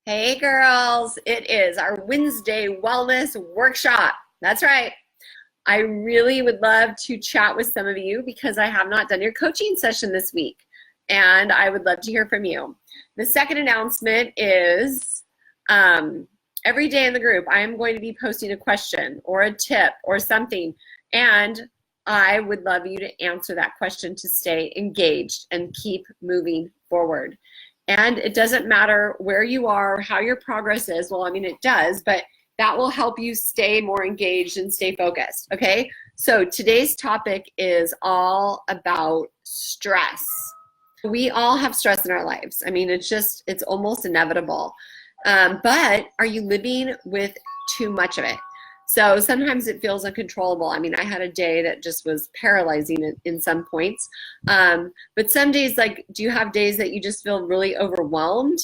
Hey girls, it is our Wednesday wellness workshop. That's right. I really would love to chat with some of you because I have not done your coaching session this week, and I would love to hear from you. The second announcement is every day in the group, I am going to be posting a question or a tip or something, and I would love you to answer that question to stay engaged and keep moving forward. And it doesn't matter where you are, how your progress is. Well, I mean, it does, but that will help you stay more engaged and stay focused, okay? So today's topic is all about stress. We all have stress in our lives. I mean, it's almost inevitable. But are you living with too much of it? So sometimes it feels uncontrollable. I mean, I had a day that just was paralyzing in some points. But some days, like, do you have days that you just feel really overwhelmed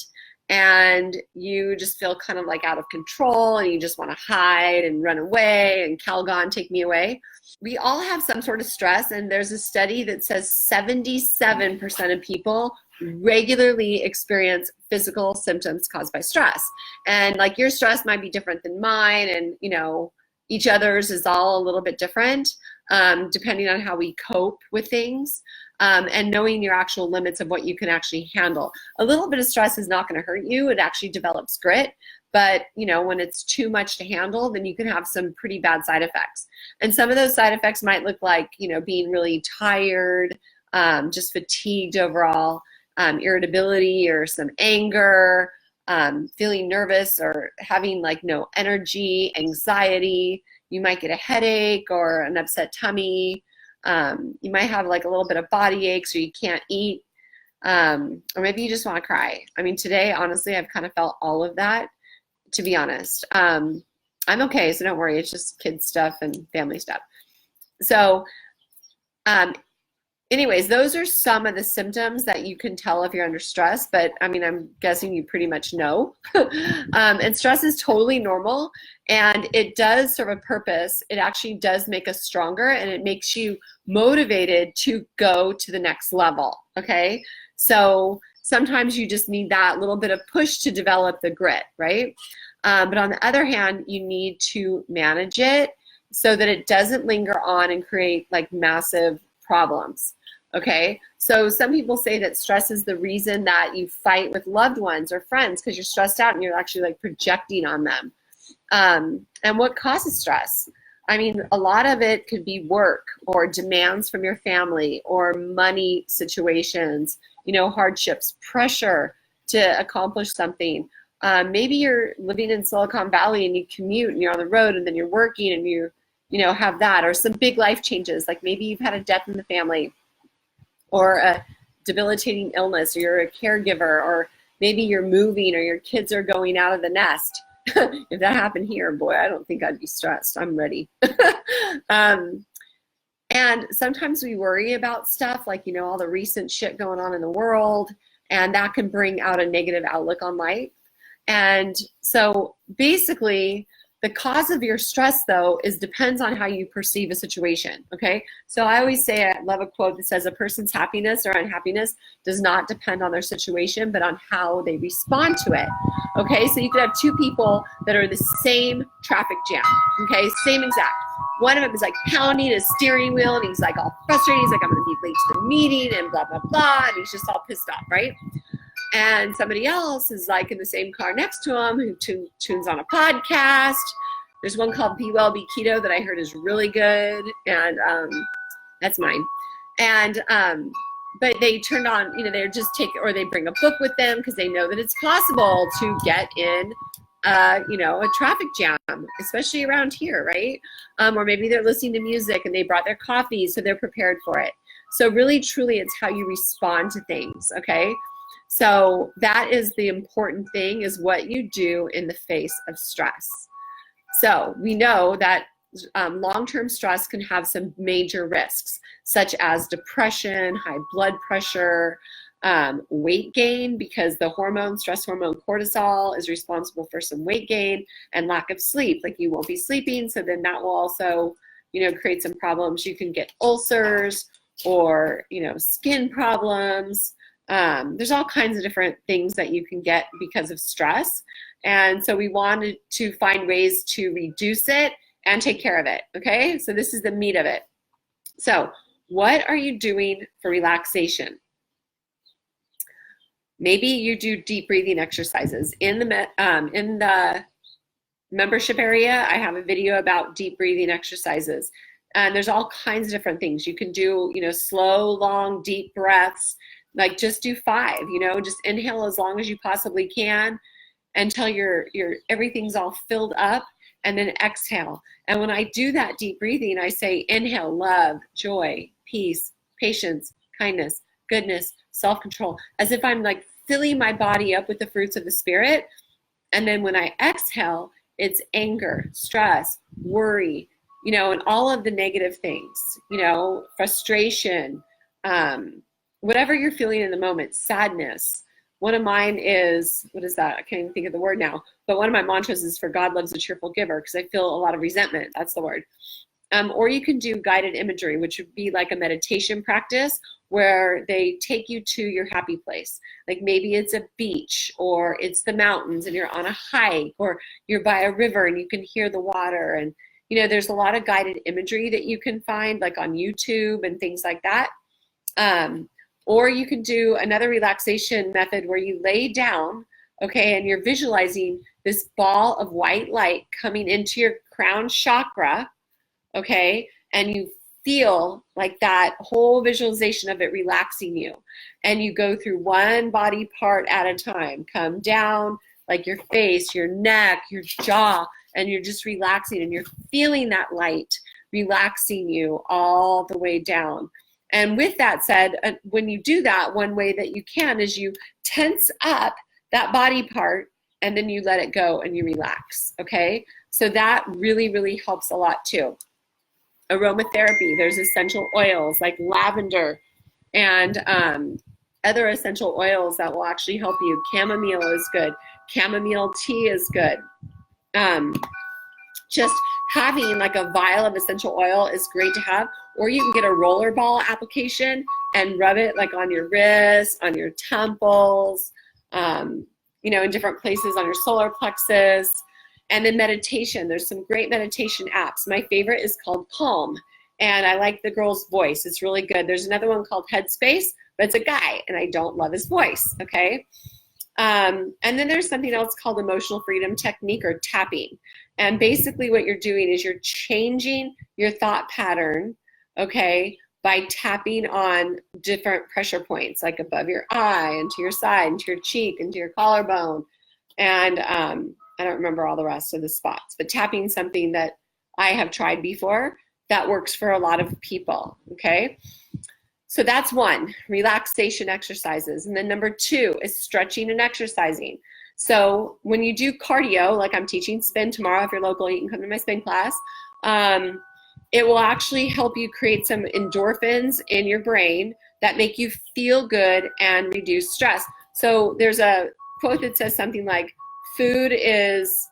and you just feel kind of like out of control and you just want to hide and run away and Calgon, take me away? We all have some sort of stress, and there's a study that says 77% of people regularly experience physical symptoms caused by stress. And like your stress might be different than mine, and each other's is all a little bit different, depending on how we cope with things, and knowing your actual limits of what you can actually handle. A little bit of stress is not going to hurt you. It actually develops grit. But when it's too much to handle, then you can have some pretty bad side effects. And some of those side effects might look like being really tired, just fatigued overall, irritability or some anger, feeling nervous or having like no energy, anxiety. You might get a headache or an upset tummy. You might have like a little bit of body aches, or you can't eat, or maybe you just want to cry. I mean, today, honestly, I've kind of felt all of that, to be honest. I'm okay, so don't worry. It's just kid stuff and family stuff. So anyways, those are some of the symptoms that you can tell if you're under stress, but I mean, I'm guessing you pretty much know. And stress is totally normal, and it does serve a purpose. It actually does make us stronger, and it makes you motivated to go to the next level, okay? So sometimes you just need that little bit of push to develop the grit, right? But on the other hand, you need to manage it so that it doesn't linger on and create like massive problems. Okay, so some people say that stress is the reason that you fight with loved ones or friends, because you're stressed out and you're actually like projecting on them. And what causes stress? I mean, a lot of it could be work or demands from your family or money situations, hardships, pressure to accomplish something. Maybe you're living in Silicon Valley and you commute and you're on the road and then you're working and you have that, or some big life changes, like maybe you've had a death in the family, or a debilitating illness, or you're a caregiver, or maybe you're moving, or your kids are going out of the nest. If that happened here, boy, I don't think I'd be stressed. I'm ready. And sometimes we worry about stuff like, all the recent shit going on in the world, and that can bring out a negative outlook on life. And so basically, the cause of your stress, though, depends on how you perceive a situation, okay? So I always say, I love a quote that says, a person's happiness or unhappiness does not depend on their situation, but on how they respond to it, okay? So you could have two people that are in the same traffic jam, okay? Same exact. One of them is like pounding his steering wheel, and he's like all frustrated. He's like, I'm gonna be late to the meeting, and blah, blah, blah, and he's just all pissed off, right? And somebody else is like in the same car next to him who tunes on a podcast. There's one called Be Well, Be Keto that I heard is really good, and that's mine. And but they turned on, they're just or they bring a book with them because they know that it's possible to get in, a traffic jam, especially around here, right? Or maybe they're listening to music and they brought their coffee, so they're prepared for it. So really, truly, it's how you respond to things, okay? So that is the important thing, is what you do in the face of stress. So we know that long-term stress can have some major risks, such as depression, high blood pressure, weight gain, because the stress hormone cortisol is responsible for some weight gain, and lack of sleep. Like, you won't be sleeping, so then that will also, create some problems. You can get ulcers or, skin problems. There's all kinds of different things that you can get because of stress. And so we wanted to find ways to reduce it and take care of it, okay? So this is the meat of it. So what are you doing for relaxation? Maybe you do deep breathing exercises. In the membership area, I have a video about deep breathing exercises. And there's all kinds of different things. You can do, slow, long, deep breaths. Like just do 5, just inhale as long as you possibly can until your everything's all filled up, and then exhale. And when I do that deep breathing, I say inhale, love, joy, peace, patience, kindness, goodness, self-control, as if I'm like filling my body up with the fruits of the spirit. And then when I exhale, it's anger, stress, worry, and all of the negative things, frustration, whatever you're feeling in the moment, sadness. One of mine is, what is that? I can't even think of the word now. But one of my mantras is for God loves a cheerful giver, because I feel a lot of resentment. That's the word. Or you can do guided imagery, which would be like a meditation practice where they take you to your happy place. Like maybe it's a beach, or it's the mountains and you're on a hike, or you're by a river and you can hear the water. And, there's a lot of guided imagery that you can find like on YouTube and things like that. Or you can do another relaxation method where you lay down, okay, and you're visualizing this ball of white light coming into your crown chakra, okay, and you feel like that whole visualization of it relaxing you. And you go through one body part at a time, come down like your face, your neck, your jaw, and you're just relaxing, and you're feeling that light relaxing you all the way down. And with that said, when you do that, one way that you can is you tense up that body part, and then you let it go and you relax, okay? So that really, really helps a lot too. Aromatherapy, there's essential oils like lavender and other essential oils that will actually help you. Chamomile is good. Chamomile tea is good. Just having like a vial of essential oil is great to have. Or you can get a rollerball application and rub it like on your wrists, on your temples, in different places on your solar plexus. And then meditation, there's some great meditation apps. My favorite is called Calm, and I like the girl's voice. It's really good. There's another one called Headspace, but it's a guy, and I don't love his voice, okay? And then there's something else called emotional freedom technique, or tapping. And basically what you're doing is you're changing your thought pattern, okay, by tapping on different pressure points, like above your eye, and to your side, and to your cheek, and to your collarbone. And I don't remember all the rest of the spots, but tapping something that I have tried before that works for a lot of people, okay? So that's one, relaxation exercises. And then number 2 is stretching and exercising. So when you do cardio, like I'm teaching spin tomorrow, if you're local, you can come to my spin class. It will actually help you create some endorphins in your brain that make you feel good and reduce stress. So there's a quote that says something like, food is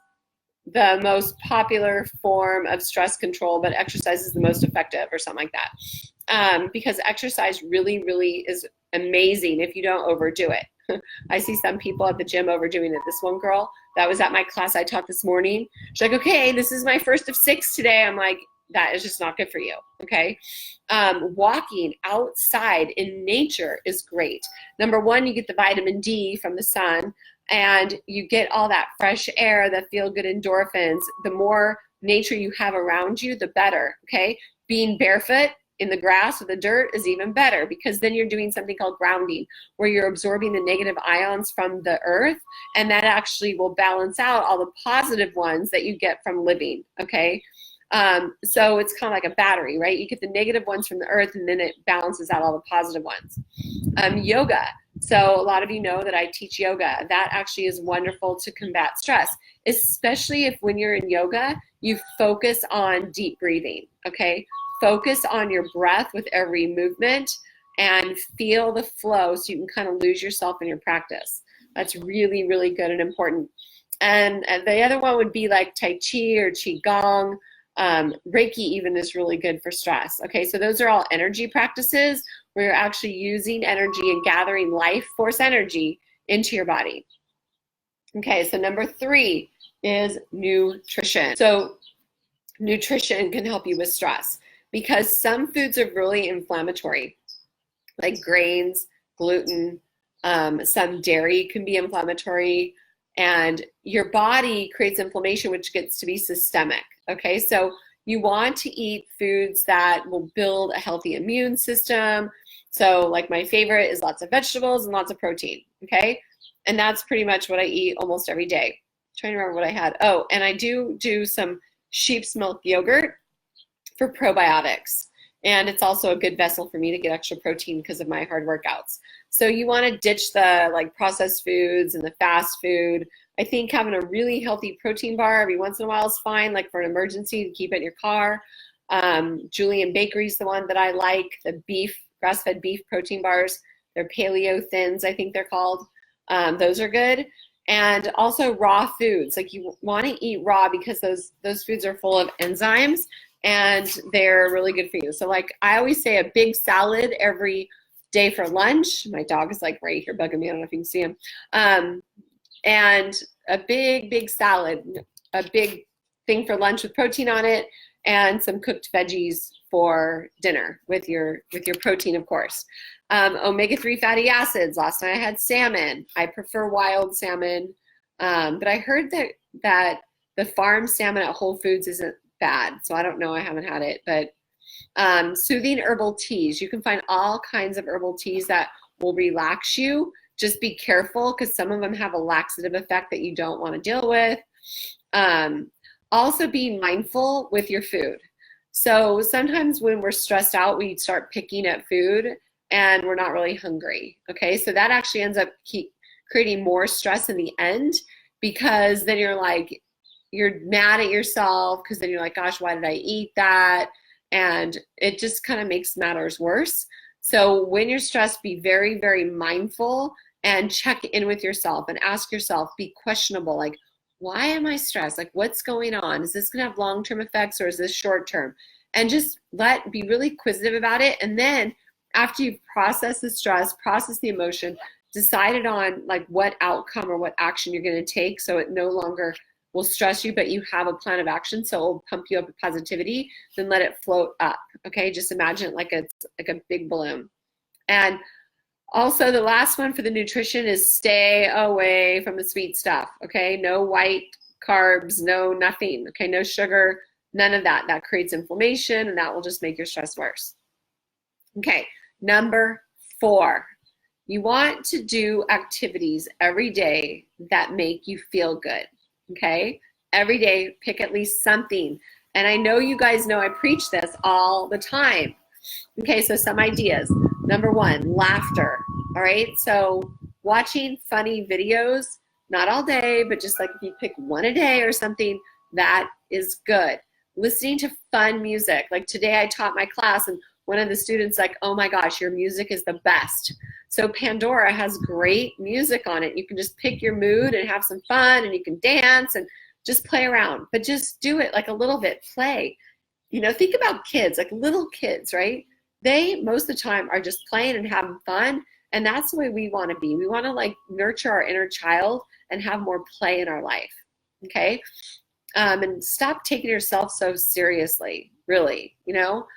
the most popular form of stress control, but exercise is the most effective, or something like that. Because exercise really, really is amazing if you don't overdo it. I see some people at the gym overdoing it. This one girl that was at my class I taught this morning, she's like, okay, this is my first of 6 today. I'm like, that is just not good for you, okay? Walking outside in nature is great. Number 1, you get the vitamin D from the sun, and you get all that fresh air, the feel-good endorphins. The more nature you have around you, the better, okay? Being barefoot in the grass or the dirt is even better, because then you're doing something called grounding, where you're absorbing the negative ions from the earth, and that actually will balance out all the positive ones that you get from living, okay? So it's kind of like a battery, right? You get the negative ones from the earth, and then it balances out all the positive ones. Yoga. So a lot of you know that I teach yoga. That actually is wonderful to combat stress, especially if when you're in yoga, you focus on deep breathing, okay? Focus on your breath with every movement and feel the flow, so you can kind of lose yourself in your practice. That's really, really good and important. And the other one would be like Tai Chi or Qi Gong. Reiki even is really good for stress. Okay, so those are all energy practices where you're actually using energy and gathering life force energy into your body. Okay, so number 3 is nutrition. So nutrition can help you with stress because some foods are really inflammatory, like grains, gluten, some dairy can be inflammatory, and your body creates inflammation, which gets to be systemic. Okay, so you want to eat foods that will build a healthy immune system. So like my favorite is lots of vegetables and lots of protein. Okay, and that's pretty much what I eat almost every day. I'm trying to remember what I had. Oh, and I do some sheep's milk yogurt for probiotics. And it's also a good vessel for me to get extra protein because of my hard workouts. So you want to ditch the like processed foods and the fast food. I think having a really healthy protein bar every once in a while is fine, like for an emergency to keep it in your car. Julian Bakery's the one that I like, the beef, grass-fed beef protein bars. They're paleo thins, I think they're called. Those are good. And also raw foods, like you want to eat raw because those foods are full of enzymes and they're really good for you. So like I always say a big salad every day for lunch. My dog is like right here bugging me. I don't know if you can see him. And a big salad, a big thing for lunch with protein on it, and some cooked veggies for dinner with your protein, of course. Omega-3 fatty acids. Last night I had salmon. I prefer wild salmon, but I heard that the farm salmon at Whole Foods isn't bad, so I don't know. I haven't had it, but soothing herbal teas. You can find all kinds of herbal teas that will relax you. Just be careful because some of them have a laxative effect that you don't want to deal with. Also being mindful with your food. So sometimes when we're stressed out, we start picking at food and we're not really hungry. Okay, so that actually ends up creating more stress in the end because then you're mad at yourself because then you're like, gosh, why did I eat that? And it just kind of makes matters worse. So when you're stressed, be very, very mindful and check in with yourself and ask yourself, be questionable, like, why am I stressed? Like, what's going on? Is this going to have long-term effects or is this short-term? And just be really inquisitive about it. And then after you've processed the stress, processed the emotion, decided on like what outcome or what action you're going to take so it no longer will stress you, but you have a plan of action so it will pump you up with positivity, then let it float up. Okay, just imagine it like it's like a big balloon. And also the last one for the nutrition is stay away from the sweet stuff. Okay, no white carbs, no nothing. Okay, no sugar, none of that. That creates inflammation and that will just make your stress worse. Okay, number 4. You want to do activities every day that make you feel good. Okay, every day pick at least something. And I know you guys know I preach this all the time. Okay, so some ideas. Number 1, laughter. All right, so watching funny videos, not all day, but just like if you pick one a day or something, that is good. Listening to fun music. Like today I taught my class and one of the students like, oh my gosh, your music is the best. So Pandora has great music on it. You can just pick your mood and have some fun and you can dance and just play around, but just do it like a little bit, play. You know, think about kids, like little kids, right? They, most of the time, are just playing and having fun, and that's the way we want to be. We want to like nurture our inner child and have more play in our life, okay? And stop taking yourself so seriously, really, you know?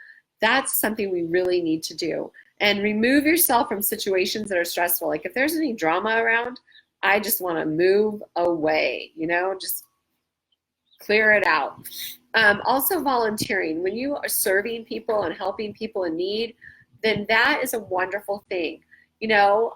That's something we really need to do. And remove yourself from situations that are stressful. Like if there's any drama around, I just want to move away, you know, just clear it out. Also volunteering. When you are serving people and helping people in need, then that is a wonderful thing. You know,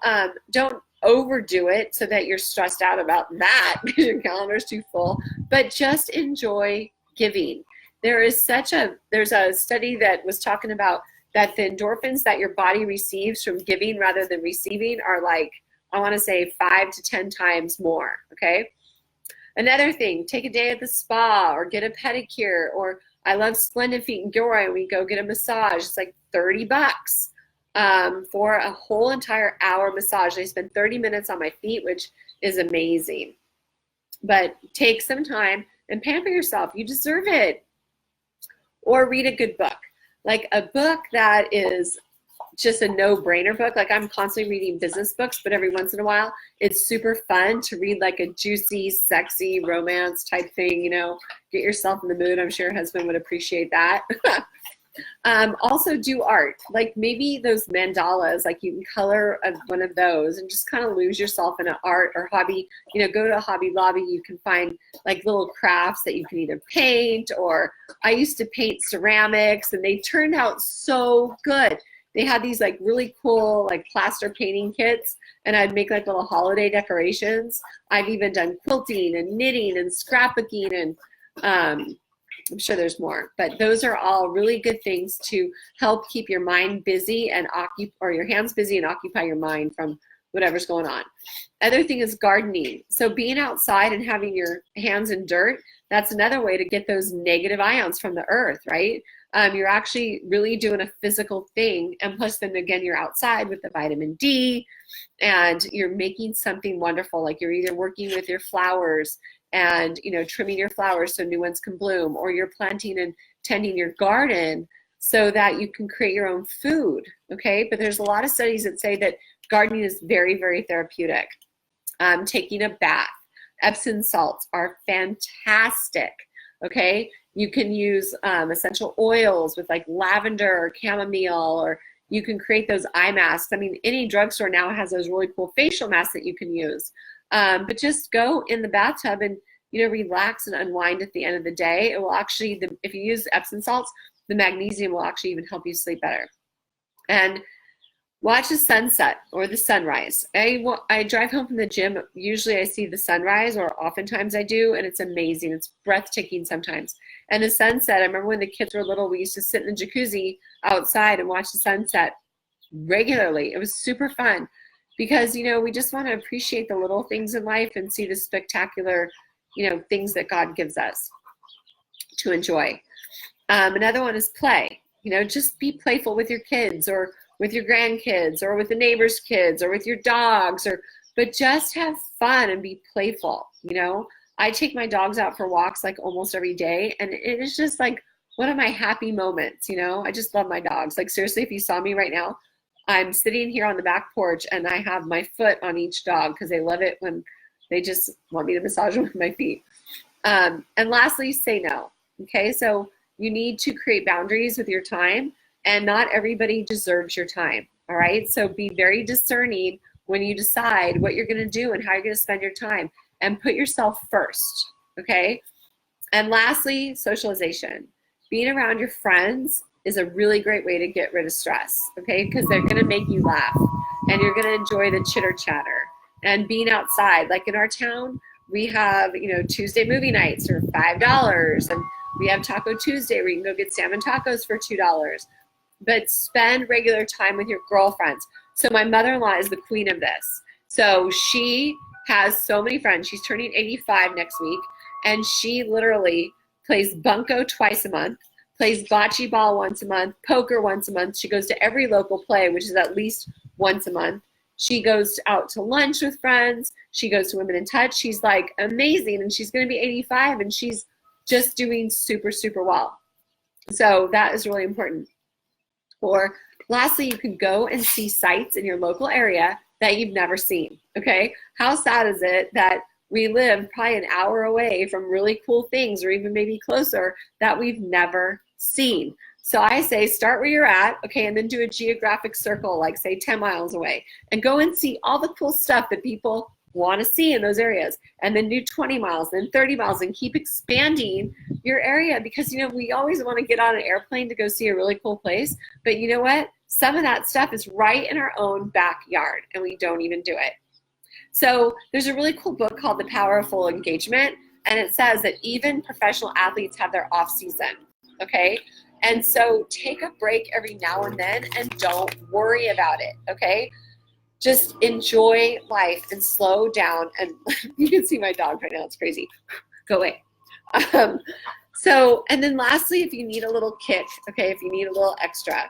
don't overdo it so that you're stressed out about that because your calendar's too full, but just enjoy giving. There's a study that was talking about that the endorphins that your body receives from giving rather than receiving are like, I want to say 5 to 10 times more, okay? Another thing, take a day at the spa or get a pedicure, or I love Splendid Feet and Gilroy and we go get a massage. It's like $30 for a whole entire hour massage. I spend 30 minutes on my feet, which is amazing. But take some time and pamper yourself. You deserve it. or read a good book. Like a book that is just a no-brainer book. Like I'm constantly reading business books, but every once in a while, it's super fun to read like a juicy, sexy romance type thing, you know, get yourself in the mood. I'm sure your husband would appreciate that. Also do art, like maybe those mandalas, like you can color one of those and just kind of lose yourself in an art or hobby. You know, go to a Hobby Lobby, you can find like little crafts that you can either paint, or I used to paint ceramics and they turned out so good. They had these like really cool like plaster painting kits, and I'd make like little holiday decorations. I've even done quilting and knitting and scrapbooking, and I'm sure there's more, but those are all really good things to help keep your mind busy and or your hands busy and occupy your mind from whatever's going on. Other thing is gardening. So being outside and having your hands in dirt, that's another way to get those negative ions from the earth, right? You're actually really doing a physical thing, and plus then again, you're outside with the vitamin D, and you're making something wonderful. Like you're either working with your flowers and, you know, trimming your flowers so new ones can bloom, or you're planting and tending your garden so that you can create your own food, okay? But there's a lot of studies that say that gardening is very, very therapeutic. Taking a bath. Epsom salts are fantastic, okay? You can use essential oils with like lavender or chamomile, or you can create those eye masks. I mean, any drugstore now has those really cool facial masks that you can use. But just go in the bathtub and, you know, relax and unwind at the end of the day. It will actually, if you use Epsom salts, the magnesium will actually even help you sleep better. And watch the sunset or the sunrise. I drive home from the gym. Usually I see the sunrise, or oftentimes I do, and it's amazing. It's breathtaking sometimes. And the sunset, I remember when the kids were little, we used to sit in the jacuzzi outside and watch the sunset regularly. It was super fun because, you know, we just want to appreciate the little things in life and see the spectacular, you know, things that God gives us to enjoy. Another one is play. You know, just be playful with your kids, or with your grandkids, or with the neighbor's kids, or with your dogs, but just have fun and be playful. You know, I take my dogs out for walks like almost every day, and it is just like one of my happy moments. You know, I just love my dogs. Like seriously, if you saw me right now, I'm sitting here on the back porch and I have my foot on each dog because they love it when they just want me to massage them with my feet. And lastly, say no. Okay, so you need to create boundaries with your time, and not everybody deserves your time. All right, so be very discerning when you decide what you're going to do and how you're going to spend your time, and put yourself first. Okay, and lastly, socialization. Being around your friends is a really great way to get rid of stress, okay? Because they're gonna make you laugh, and you're gonna enjoy the chitter chatter. And being outside, like in our town, we have, you know, Tuesday movie nights for $5, and we have Taco Tuesday where you can go get salmon tacos for $2. But spend regular time with your girlfriends. So my mother-in-law is the queen of this. So she has so many friends. She's turning 85 next week, and she literally plays bunco twice a month, plays bocce ball once a month, poker once a month. She goes to every local play, which is at least once a month. She goes out to lunch with friends. She goes to Women in Touch. She's like amazing, and she's going to be 85, and she's just doing super, super well. So that is really important. Or lastly, you can go and see sites in your local area that you've never seen, okay? How sad is it that we live probably an hour away from really cool things, or even maybe closer, that we've never seen? So I say start where you're at, okay, and then do a geographic circle, like say 10 miles away, and go and see all the cool stuff that people want to see in those areas, and then do 20 miles, then 30 miles, and keep expanding your area, because, you know, we always want to get on an airplane to go see a really cool place, but you know what? Some of that stuff is right in our own backyard, and we don't even do it. So there's a really cool book called The Power of Full Engagement, and it says that even professional athletes have their off season, okay? And so take a break every now and then, and don't worry about it, okay? Just enjoy life and slow down. And you can see my dog right now, it's crazy. Go away. And then lastly, if you need a little kick, okay, if you need a little extra,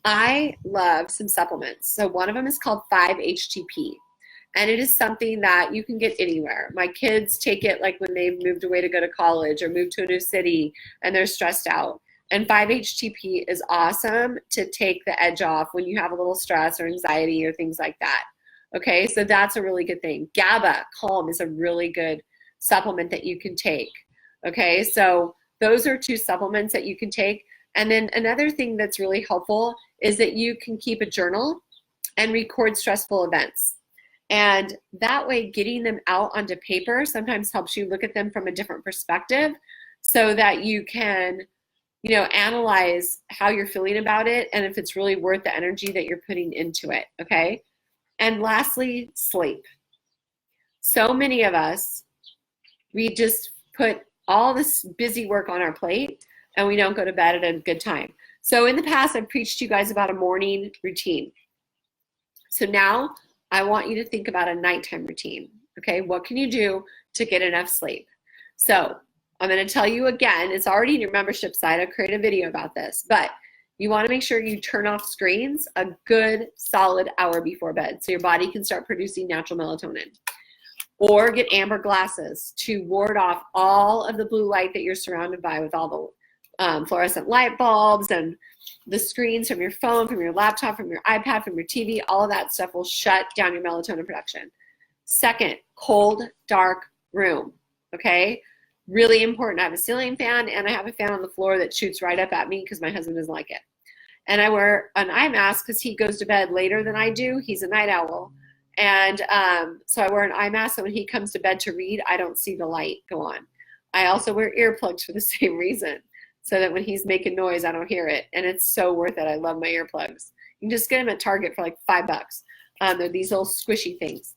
I love some supplements. So one of them is called 5-HTP. And it is something that you can get anywhere. My kids take it like when they've moved away to go to college or moved to a new city and they're stressed out. And 5-HTP is awesome to take the edge off when you have a little stress or anxiety or things like that. Okay, so that's a really good thing. GABA, calm, is a really good supplement that you can take. Okay, so those are 2 supplements that you can take. And then another thing that's really helpful is that you can keep a journal and record stressful events. And that way, getting them out onto paper sometimes helps you look at them from a different perspective so that you can, analyze how you're feeling about it and if it's really worth the energy that you're putting into it, okay? And lastly, sleep. So many of us, we just put all this busy work on our plate and we don't go to bed at a good time. So in the past, I've preached to you guys about a morning routine. So now I want you to think about a nighttime routine, okay? What can you do to get enough sleep? So I'm going to tell you again, it's already in your membership site. I've created a video about this, but you want to make sure you turn off screens a good solid hour before bed so your body can start producing natural melatonin. Or get amber glasses to ward off all of the blue light that you're surrounded by with all the fluorescent light bulbs and the screens from your phone, from your laptop, from your iPad, from your TV. All of that stuff will shut down your melatonin production. Second, cold, dark room, okay? Really important. I have a ceiling fan and I have a fan on the floor that shoots right up at me because my husband doesn't like it. And I wear an eye mask because he goes to bed later than I do. He's a night owl. And so I wear an eye mask so when he comes to bed to read, I don't see the light go on. I also wear earplugs for the same reason so that when he's making noise, I don't hear it. And it's so worth it. I love my earplugs. You can just get them at Target for like $5. They're these little squishy things.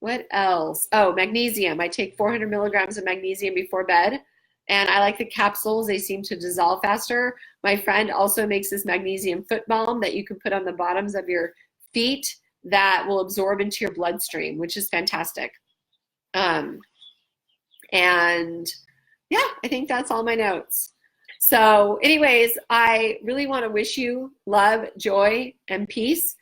What else? Oh, magnesium. I take 400 milligrams of magnesium before bed, and I like the capsules. They seem to dissolve faster. My friend also makes this magnesium foot balm that you can put on the bottoms of your feet that will absorb into your bloodstream, which is fantastic. And yeah, I think that's all my notes. So anyways, I really want to wish you love, joy, and peace.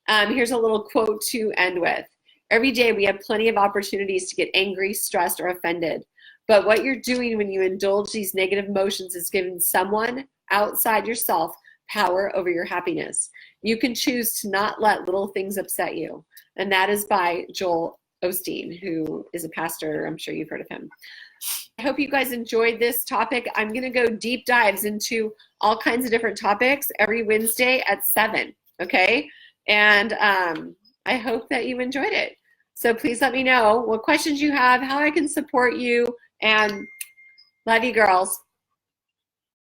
Here's a little quote to end with. Every day we have plenty of opportunities to get angry, stressed, or offended. But what you're doing when you indulge these negative emotions is giving someone outside yourself power over your happiness. You can choose to not let little things upset you. And that is by Joel Osteen, who is a pastor. I'm sure you've heard of him. I hope you guys enjoyed this topic. I'm going to go deep dives into all kinds of different topics every Wednesday at 7, okay? And I hope that you enjoyed it. So please let me know what questions you have, how I can support you, and love you girls.